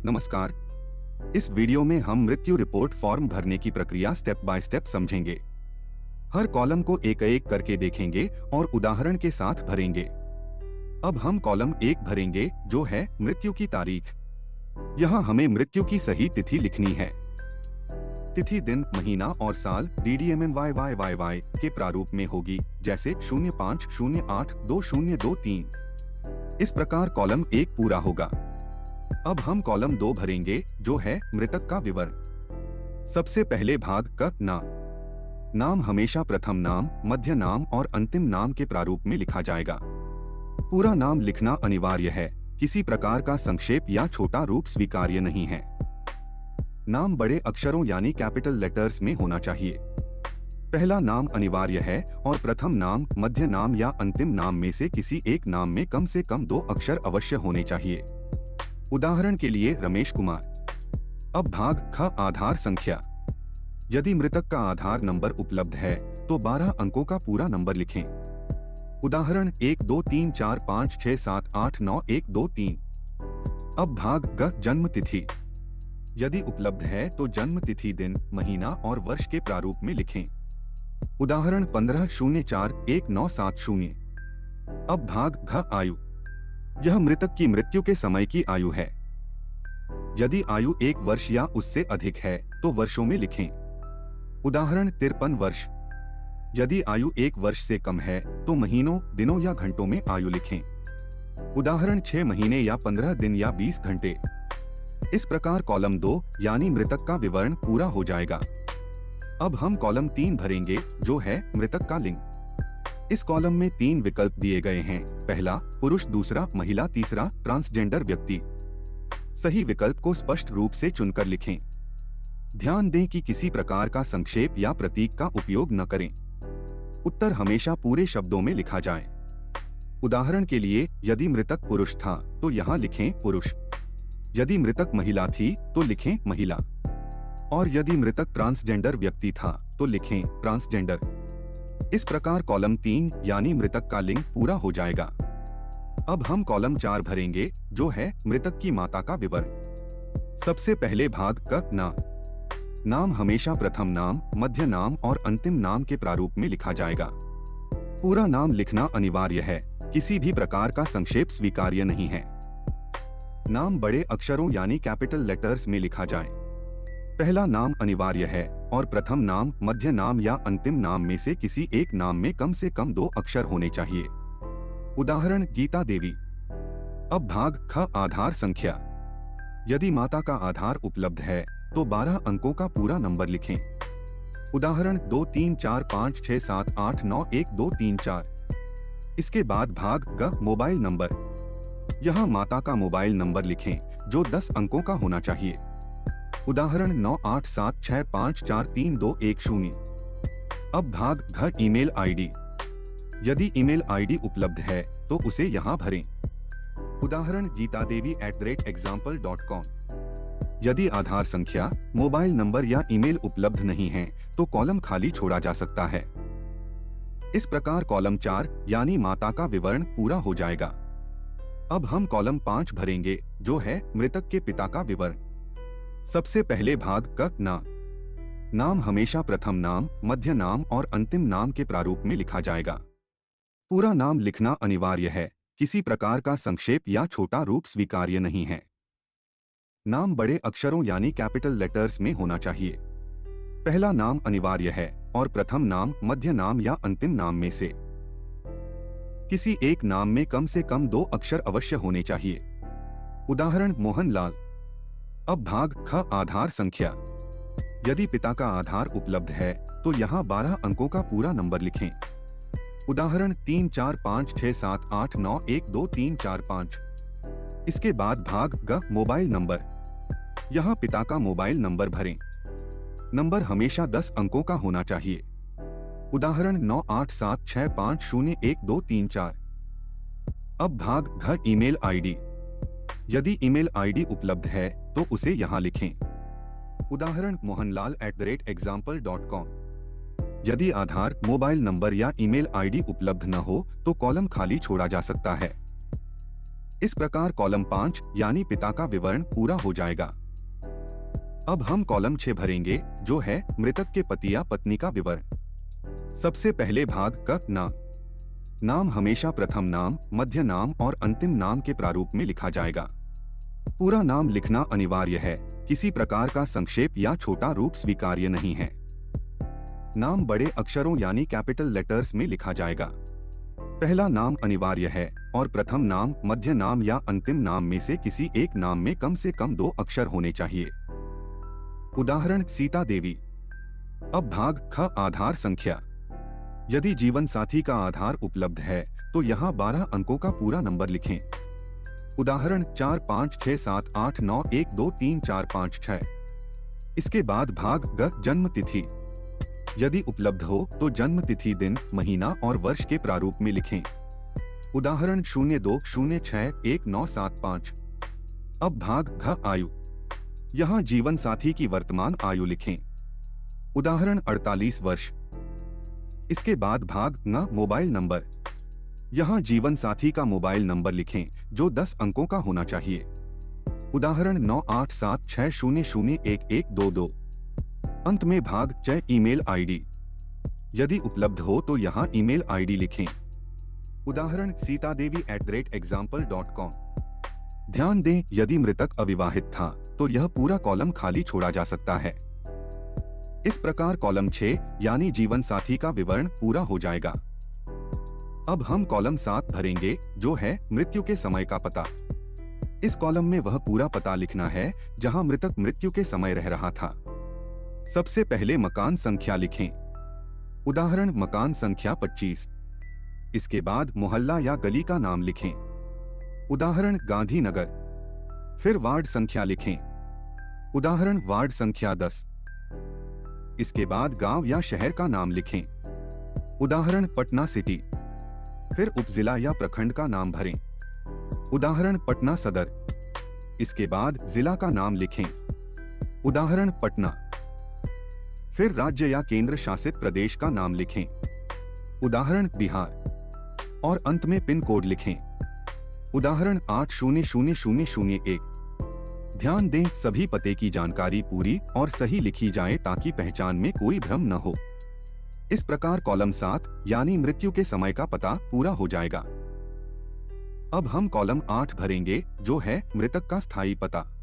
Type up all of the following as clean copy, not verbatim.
नमस्कार। इस वीडियो में हम मृत्यु रिपोर्ट फॉर्म भरने की प्रक्रिया स्टेप बाय स्टेप समझेंगे। हर कॉलम को एक एक करके देखेंगे और उदाहरण के साथ भरेंगे। अब हम कॉलम 1 भरेंगे, जो है मृत्यु की तारीख। यहाँ हमें मृत्यु की सही तिथि लिखनी है। तिथि दिन, महीना और साल DDMMYYYY के प्रारूप में होगी, जैसे 05082023। इस प्रकार कॉलम 1 पूरा होगा। अब हम कॉलम 2 भरेंगे, जो है मृतक का विवरण। सबसे पहले भाग का नाम हमेशा प्रथम नाम, मध्य नाम और अंतिम नाम के प्रारूप में लिखा जाएगा। पूरा नाम लिखना अनिवार्य है, किसी प्रकार का संक्षेप या छोटा रूप स्वीकार्य नहीं है। नाम बड़े अक्षरों यानी कैपिटल लेटर्स में होना चाहिए। पहला नाम अनिवार्य है और प्रथम नाम, मध्य नाम या अंतिम नाम में से किसी एक नाम में कम से कम 2 अक्षर अवश्य होने चाहिए। उदाहरण के लिए रमेश कुमार। अब भाग ख, आधार संख्या। यदि मृतक का आधार नंबर उपलब्ध है तो 12 अंकों का पूरा नंबर लिखें। उदाहरण 1 2 3 4 5 6 7 8 9 1 2 3। अब भाग ग, जन्म तिथि। यदि उपलब्ध है तो जन्म तिथि दिन, महीना और वर्ष के प्रारूप में लिखें। उदाहरण 15/04/1970। अब भाग घ, आयु। यह मृतक की मृत्यु के समय की आयु है। यदि आयु 1 वर्ष या उससे अधिक है तो वर्षों में लिखें। उदाहरण 53 वर्ष। यदि आयु 1 वर्ष से कम है तो महीनों, दिनों या घंटों में आयु लिखें। उदाहरण 6 महीने या 15 दिन या 20 घंटे। इस प्रकार कॉलम 2 यानी मृतक का विवरण पूरा हो जाएगा। अब हम कॉलम 3 भरेंगे, जो है मृतक का लिंग। इस कॉलम में 3 विकल्प दिए गए हैं। पहला पुरुष, दूसरा महिला, तीसरा ट्रांसजेंडर व्यक्ति। सही विकल्प को स्पष्ट रूप से चुनकर लिखें। ध्यान दें कि किसी प्रकार का संक्षेप या प्रतीक का उपयोग न करें। उत्तर हमेशा पूरे शब्दों में लिखा जाए। उदाहरण के लिए, यदि मृतक पुरुष था तो यहाँ लिखें पुरुष। यदि मृतक महिला थी तो लिखें महिला। और यदि मृतक ट्रांसजेंडर व्यक्ति था तो लिखें ट्रांसजेंडर। इस प्रकार कॉलम 3 यानी मृतक का लिंग पूरा हो जाएगा। अब हम कॉलम 4 भरेंगे, जो है मृतक की माता का विवरण। सबसे पहले भाग का नाम हमेशा प्रथम नाम, मध्य नाम और अंतिम नाम के प्रारूप में लिखा जाएगा। पूरा नाम लिखना अनिवार्य है, किसी भी प्रकार का संक्षेप स्वीकार्य नहीं है। नाम बड़े अक्षरों यानी कैपिटल लेटर्स में लिखा जाए। पहला नाम अनिवार्य है और प्रथम नाम, मध्य नाम या अंतिम नाम में से किसी एक नाम में कम से कम 2 अक्षर होने चाहिए। उदाहरण गीता देवी। अब भाग ख, आधार संख्या। यदि माता का आधार उपलब्ध है तो 12 अंकों का पूरा नंबर लिखें। उदाहरण 2 3 4 5 6 7 8 9 1 2 3 4। इसके बाद भाग ग, मोबाइल नंबर। यहाँ माता का मोबाइल नंबर लिखें, जो 10 अंकों का होना चाहिए। उदाहरण 9876543210। अब भाग घ, ईमेल आईडी। यदि ईमेल आईडी उपलब्ध है तो उसे यहाँ भरें। उदाहरण gitadevi@example.com। यदि आधार संख्या, मोबाइल नंबर या ईमेल उपलब्ध नहीं है तो कॉलम खाली छोड़ा जा सकता है। इस प्रकार कॉलम 4 यानी माता का विवरण पूरा हो जाएगा। अब हम कॉलम 5 भरेंगे, जो है मृतक के पिता का विवरण। सबसे पहले भाग का नाम हमेशा प्रथम नाम, मध्य नाम और अंतिम नाम के प्रारूप में लिखा जाएगा। पूरा नाम लिखना अनिवार्य है, किसी प्रकार का संक्षेप या छोटा रूप स्वीकार्य नहीं है। नाम बड़े अक्षरों यानी कैपिटल लेटर्स में होना चाहिए। पहला नाम अनिवार्य है और प्रथम नाम, मध्य नाम या अंतिम नाम में से किसी एक नाम में कम से कम 2 अक्षर अवश्य होने चाहिए। उदाहरण मोहनलाल। अब भाग ख, आधार संख्या। यदि पिता का आधार उपलब्ध है तो यहाँ 12 अंकों का पूरा नंबर लिखें। उदाहरण 3 4 5 6 7 8 9 1 2 3 4 5। इसके बाद भाग ग, मोबाइल नंबर। यहाँ पिता का मोबाइल नंबर भरें। नंबर हमेशा 10 अंकों का होना चाहिए। उदाहरण 9876501234। अब भाग घ, ईमेल आईडी। यदि ईमेल आईडी उपलब्ध है तो उसे यहाँ लिखें। उदाहरण mohanlal@example.com। यदि आधार, मोबाइल नंबर या ईमेल आईडी उपलब्ध न हो तो कॉलम खाली छोड़ा जा सकता है। इस प्रकार कॉलम 5 यानी पिता का विवरण पूरा हो जाएगा। अब हम कॉलम 6 भरेंगे, जो है मृतक के पति या पत्नी का विवरण। सबसे पहले भाग का नाम। नाम हमेशा प्रथम नाम, मध्य नाम और अंतिम नाम के प्रारूप में लिखा जाएगा। पूरा नाम लिखना अनिवार्य है, किसी प्रकार का संक्षेप या छोटा रूप स्वीकार्य नहीं है। नाम बड़े अक्षरों यानी कैपिटल लेटर्स में लिखा जाएगा। पहला नाम अनिवार्य है और प्रथम नाम, मध्य नाम या अंतिम नाम में से किसी एक नाम में कम से कम 2 अक्षर होने चाहिए। उदाहरण सीता देवी। अब भाग ख आधार संख्या। यदि जीवन साथी का आधार उपलब्ध है तो यहाँ 12 अंकों का पूरा नंबर लिखें। उदाहरण 4 5 6 7 8 9 1 2 3 4 5 6। इसके बाद भाग ग जन्म तिथि। यदि उपलब्ध हो तो जन्म तिथि दिन, महीना और वर्ष के प्रारूप में लिखें। उदाहरण 02 06 1975। अब भाग घ आयु। यहाँ जीवन साथी की वर्तमान आयु लिखें। उदाहरण 48 वर्ष। इसके बाद भाग न मोबाइल नंबर। यहाँ जीवन साथी का मोबाइल नंबर लिखें, जो 10 अंकों का होना चाहिए। उदाहरण 9876001122। अंत में भाग च ईमेल आईडी। यदि उपलब्ध हो तो यहाँ ईमेल आईडी लिखें। उदाहरण sitadevi@example.com। ध्यान दें, यदि मृतक अविवाहित था तो यह पूरा कॉलम खाली छोड़ा जा सकता है। इस प्रकार कॉलम 6 यानी जीवन साथी का विवरण पूरा हो जाएगा। अब हम कॉलम 7 भरेंगे, जो है मृत्यु के समय का पता। इस कॉलम में वह पूरा पता लिखना है जहां मृतक मृत्यु के समय रह रहा था। सबसे पहले मकान संख्या लिखें। उदाहरण मकान संख्या 25। इसके बाद मोहल्ला या गली का नाम लिखें। उदाहरण गांधीनगर। फिर वार्ड संख्या लिखें। उदाहरण वार्ड संख्या 10। इसके बाद गांव या शहर का नाम लिखें। उदाहरण पटना सिटी। फिर उपजिला या प्रखंड का नाम भरें। उदाहरण पटना सदर। इसके बाद जिला का नाम लिखें। उदाहरण पटना। फिर राज्य या केंद्र शासित प्रदेश का नाम लिखें। उदाहरण बिहार। और अंत में पिन कोड लिखें। उदाहरण 800001। ध्यान दें, सभी पते की जानकारी पूरी और सही लिखी जाए ताकि पहचान में कोई भ्रम न हो। इस प्रकार कॉलम 7 यानी मृत्यु के समय का पता पूरा हो जाएगा। अब हम कॉलम 8 भरेंगे, जो है मृतक का स्थायी पता।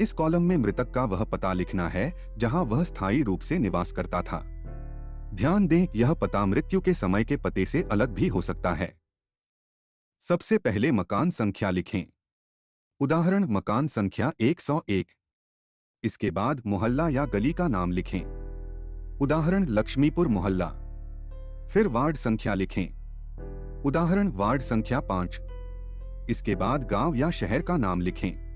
इस कॉलम में मृतक का वह पता लिखना है जहां वह स्थायी रूप से निवास करता था। ध्यान दें, यह पता मृत्यु के समय के पते से अलग भी हो सकता है। सबसे पहले मकान संख्या लिखें। उदाहरण मकान संख्या 101। इसके बाद मोहल्ला या गली का नाम लिखें। उदाहरण लक्ष्मीपुर मोहल्ला। फिर वार्ड संख्या लिखें। उदाहरण वार्ड संख्या 5। इसके बाद गांव या शहर का नाम लिखें।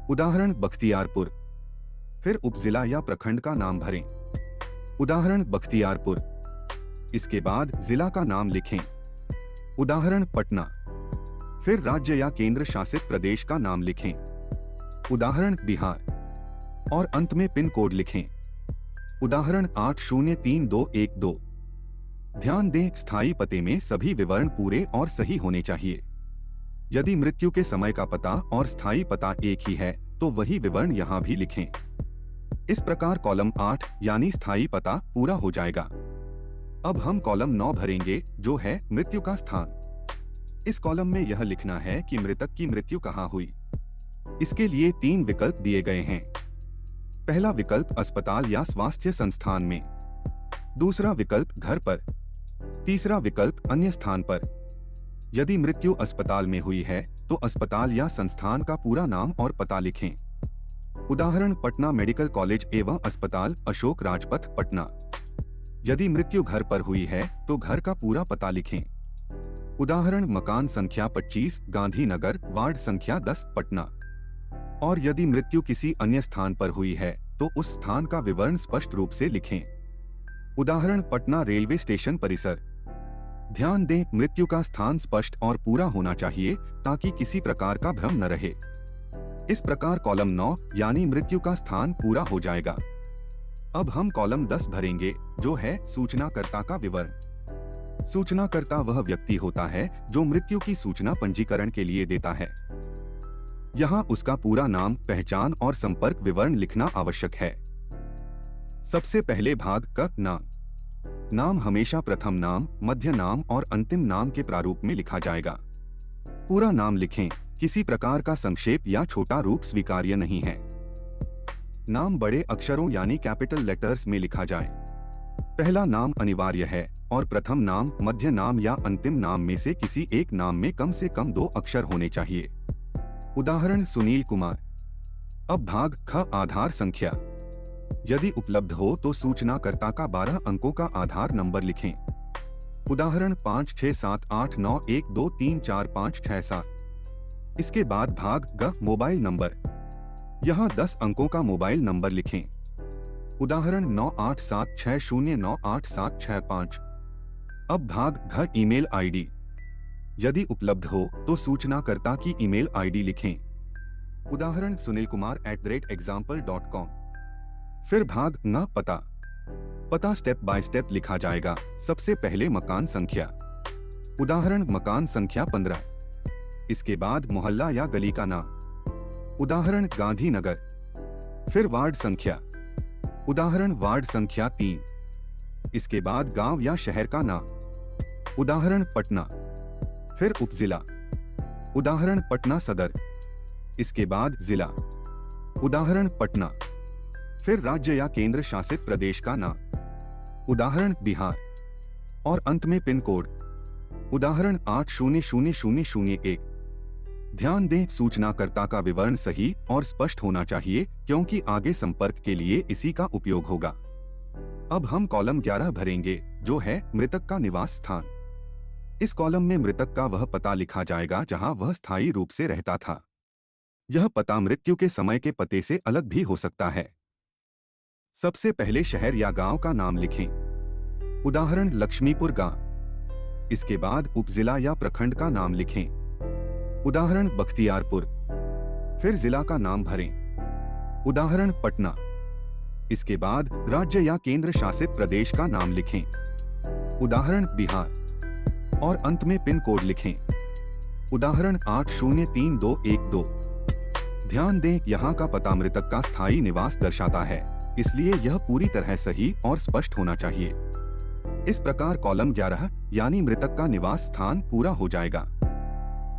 उदाहरण बख्तियारपुर। फिर उपजिला या प्रखंड का नाम भरें। उदाहरण बख्तियारपुर। इसके बाद जिला का नाम लिखें। उदाहरण पटना। फिर राज्य या केंद्र शासित प्रदेश का नाम लिखें। उदाहरण बिहार। और अंत में पिन कोड लिखें। उदाहरण 803212। ध्यान दें, स्थायी पते में सभी विवरण पूरे और सही होने चाहिए। यदि मृत्यु के समय का पता और स्थायी पता एक ही है तो वही विवरण यहाँ भी लिखें। इस प्रकार कॉलम 8 यानी स्थायी पता पूरा हो जाएगा। अब हम कॉलम 9 भरेंगे, जो है मृत्यु का स्थान। इस कॉलम में यह लिखना है कि मृतक की मृत्यु कहाँ हुई। इसके लिए 3 विकल्प दिए गए हैं। पहला विकल्प अस्पताल या स्वास्थ्य संस्थान में, दूसरा विकल्प घर पर, तीसरा विकल्प अन्य स्थान पर। यदि मृत्यु अस्पताल में हुई है तो अस्पताल या संस्थान का पूरा नाम और पता लिखें। उदाहरण पटना मेडिकल कॉलेज एवं अस्पताल, अशोक राजपथ, पटना। यदि मृत्यु घर पर हुई है तो घर का पूरा पता लिखें। उदाहरण मकान संख्या 25, गांधीनगर, वार्ड संख्या 10, पटना। और यदि मृत्यु किसी अन्य स्थान पर हुई है तो उस स्थान का विवरण स्पष्ट रूप से लिखें। उदाहरण पटना रेलवे स्टेशन परिसर। ध्यान दें, मृत्यु का स्थान स्पष्ट और पूरा होना चाहिए ताकि किसी प्रकार का भ्रम न रहे। इस प्रकार कॉलम 9 यानी मृत्यु का स्थान पूरा हो जाएगा। अब हम कॉलम 10 भरेंगे, जो है सूचनाकर्ता का विवरण। सूचनाकर्ता वह व्यक्ति होता है जो मृत्यु की सूचना पंजीकरण के लिए देता है। यहाँ उसका पूरा नाम, पहचान और संपर्क विवरण लिखना आवश्यक है। सबसे पहले भाग का नाम। नाम हमेशा प्रथम नाम, मध्य नाम और अंतिम नाम के प्रारूप में लिखा जाएगा। पूरा नाम लिखें, किसी प्रकार का संक्षेप या छोटा रूप स्वीकार्य नहीं है। नाम बड़े अक्षरों यानी कैपिटल लेटर्स में लिखा जाए। पहला नाम अनिवार्य है और प्रथम नाम, मध्य नाम या अंतिम नाम में से किसी एक नाम में कम से कम 2 अक्षर होने चाहिए। उदाहरण सुनील कुमार। अब भाग ख आधार संख्या। यदि उपलब्ध हो तो सूचनाकर्ता का 12 अंकों का आधार नंबर लिखें। उदाहरण 567892345667। इसके बाद भाग ग मोबाइल नंबर। यहाँ 10 अंकों का मोबाइल नंबर लिखें। उदाहरण 9876098765। अब भाग घ ईमेल आईडी। यदि उपलब्ध हो तो सूचनाकर्ता की ईमेल आईडी लिखें। उदाहरण sunilkumar@example.com। फिर भाग न पता। पता स्टेप बाय स्टेप लिखा जाएगा। सबसे पहले मकान संख्या। उदाहरण मकान संख्या 15। इसके बाद मोहल्ला या गली का नाम। उदाहरण गांधीनगर। फिर वार्ड संख्या। उदाहरण वार्ड संख्या 3। इसके बाद गांव या शहर का नाम। उदाहरण पटना। फिर उपजिला। उदाहरण पटना सदर। इसके बाद जिला। उदाहरण पटना। फिर राज्य या केंद्र शासित प्रदेश का नाम। उदाहरण बिहार। और अंत में पिन कोड। उदाहरण 800001। ध्यान दें, सूचनाकर्ता का विवरण सही और स्पष्ट होना चाहिए क्योंकि आगे संपर्क के लिए इसी का उपयोग होगा। अब हम कॉलम 11 भरेंगे, जो है मृतक का निवास स्थान। इस कॉलम में मृतक का वह पता लिखा जाएगा जहां वह स्थायी रूप से रहता था। यह पता मृत्यु के समय के पते से अलग भी हो सकता है। सबसे पहले शहर या गांव का नाम लिखें। उदाहरण लक्ष्मीपुर गांव। इसके बाद उपजिला या प्रखंड का नाम लिखें। उदाहरण बख्तियारपुर। फिर जिला का नाम भरें। उदाहरण पटना। इसके बाद राज्य या केंद्र शासित प्रदेश का नाम लिखें। उदाहरण बिहार। और अंत में पिन कोड लिखें। उदाहरण 803212। ध्यान दें, यहाँ का पता मृतक का स्थायी निवास दर्शाता है, इसलिए यह पूरी तरह सही और स्पष्ट होना चाहिए। इस प्रकार कॉलम 11 यानी मृतक का निवास स्थान पूरा हो जाएगा।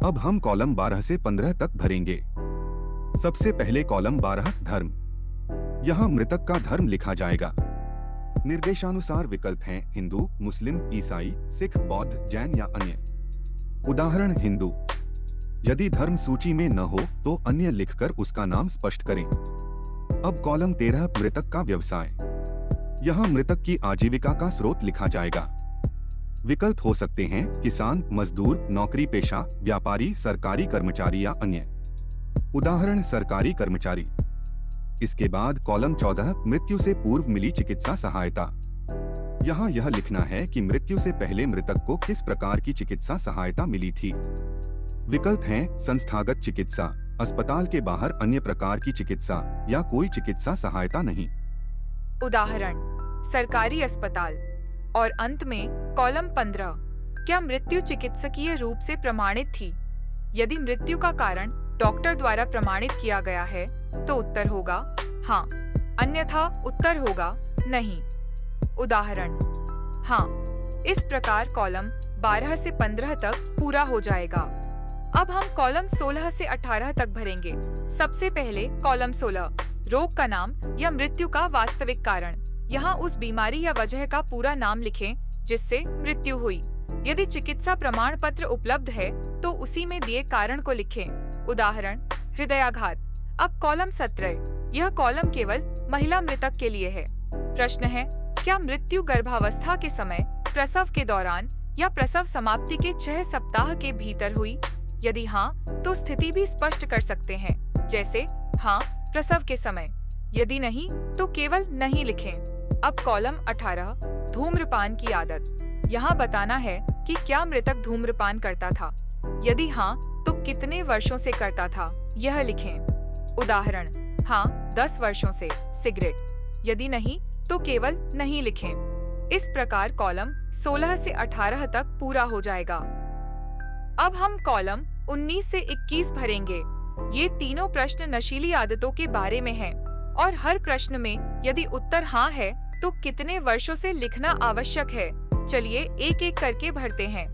अब हम कॉलम 12 से 15 तक भरेंगे। सबसे पहले कॉलम 12 धर्म। यहाँ मृतक का धर्म लिखा जाएगा। निर्देशानुसार विकल्प हैं हिंदू, मुस्लिम, ईसाई, सिख, बौद्ध, जैन या अन्य। उदाहरण हिंदू। यदि धर्म सूची में न हो तो अन्य लिखकर उसका नाम स्पष्ट करें। अब कॉलम 13 मृतक का व्यवसाय। यहाँ मृतक की आजीविका का स्रोत लिखा जाएगा। विकल्प हो सकते हैं किसान, मजदूर, नौकरी पेशा, व्यापारी, सरकारी कर्मचारी या अन्य। उदाहरण सरकारी कर्मचारी। इसके बाद कॉलम 14 मृत्यु से पूर्व मिली चिकित्सा सहायता। यहाँ यह लिखना है कि मृत्यु से पहले मृतक को किस प्रकार की चिकित्सा सहायता मिली थी। विकल्प हैं संस्थागत चिकित्सा, अस्पताल के बाहर अन्य प्रकार की चिकित्सा या कोई चिकित्सा सहायता नहीं। उदाहरण सरकारी अस्पताल। और अंत में कॉलम 15 क्या मृत्यु चिकित्सकीय रूप से प्रमाणित थी। यदि मृत्यु का कारण डॉक्टर द्वारा प्रमाणित किया गया है तो उत्तर होगा हाँ, अन्यथा उत्तर होगा नहीं। उदाहरण हाँ। इस प्रकार कॉलम 12 से 15 तक पूरा हो जाएगा। अब हम कॉलम 16 से 18 तक भरेंगे। सबसे पहले कॉलम 16 रोग का नाम या मृत्यु का वास्तविक कारण। यहाँ उस बीमारी या वजह का पूरा नाम लिखें जिससे मृत्यु हुई। यदि चिकित्सा प्रमाण पत्र उपलब्ध है तो उसी में दिए कारण को लिखें। उदाहरण हृदयाघात। अब कॉलम 17 यह कॉलम केवल महिला मृतक के लिए है। प्रश्न है क्या मृत्यु गर्भावस्था के समय, प्रसव के दौरान या प्रसव समाप्ति के 6 सप्ताह के भीतर हुई। यदि हाँ तो स्थिति भी स्पष्ट कर सकते हैं, जैसे हाँ प्रसव के समय। यदि नहीं तो केवल नहीं लिखें। अब कॉलम 18 धूम्रपान की आदत। यहाँ बताना है कि क्या मृतक धूम्रपान करता था। यदि हाँ तो कितने वर्षों से करता था, यह लिखें। उदाहरण हाँ 10 वर्षों से सिगरेट। यदि नहीं तो केवल नहीं लिखें। इस प्रकार कॉलम 16 से 18 तक पूरा हो जाएगा। अब हम कॉलम 19 से 21 भरेंगे। ये तीनों प्रश्न नशीली आदतों के बारे में हैं और हर प्रश्न में यदि उत्तर हाँ है तो कितने वर्षों से लिखना आवश्यक है। चलिए एक एक करके भरते हैं।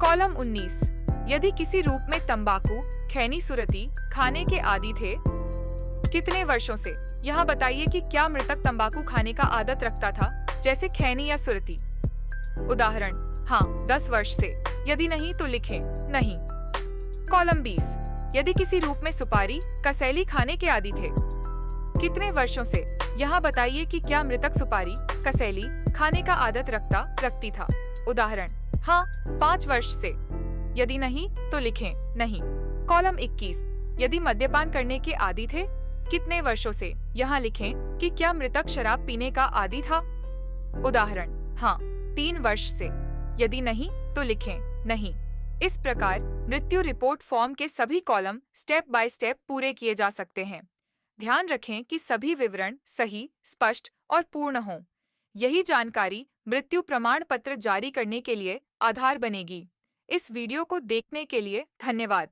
कॉलम 19, यदि किसी रूप में तंबाकू, खैनी सुरती खाने के आदी थे, कितने वर्षों से? यहाँ बताइए कि क्या मृतक तंबाकू खाने का आदत रखता था, जैसे खैनी या सुरती? उदाहरण, हाँ 10 वर्ष से, यदि नहीं तो लिखें नहीं। कॉलम 20, यदि किसी रूप में सुपारी, कसैली खाने के आदी थे, कितने वर्षों से? यहाँ बताइए कि क्या मृतक सुपारी, कसैली खाने का आदत रखती था? उदाहरण, हाँ 5 वर्ष से, यदि नहीं तो लिखें नहीं। कॉलम 21, यदि मद्यपान करने के आदी थे, कितने वर्षों से? यहाँ लिखें कि क्या मृतक शराब पीने का आदी था? उदाहरण, हाँ 3 वर्ष से, यदि नहीं तो लिखें नहीं। इस प्रकार मृत्यु रिपोर्ट फॉर्म के सभी कॉलम स्टेप बाय स्टेप पूरे किए जा सकते हैं। ध्यान रखें कि सभी विवरण सही, स्पष्ट और पूर्ण हों। यही जानकारी मृत्यु प्रमाण पत्र जारी करने के लिए आधार बनेगी। इस वीडियो को देखने के लिए धन्यवाद।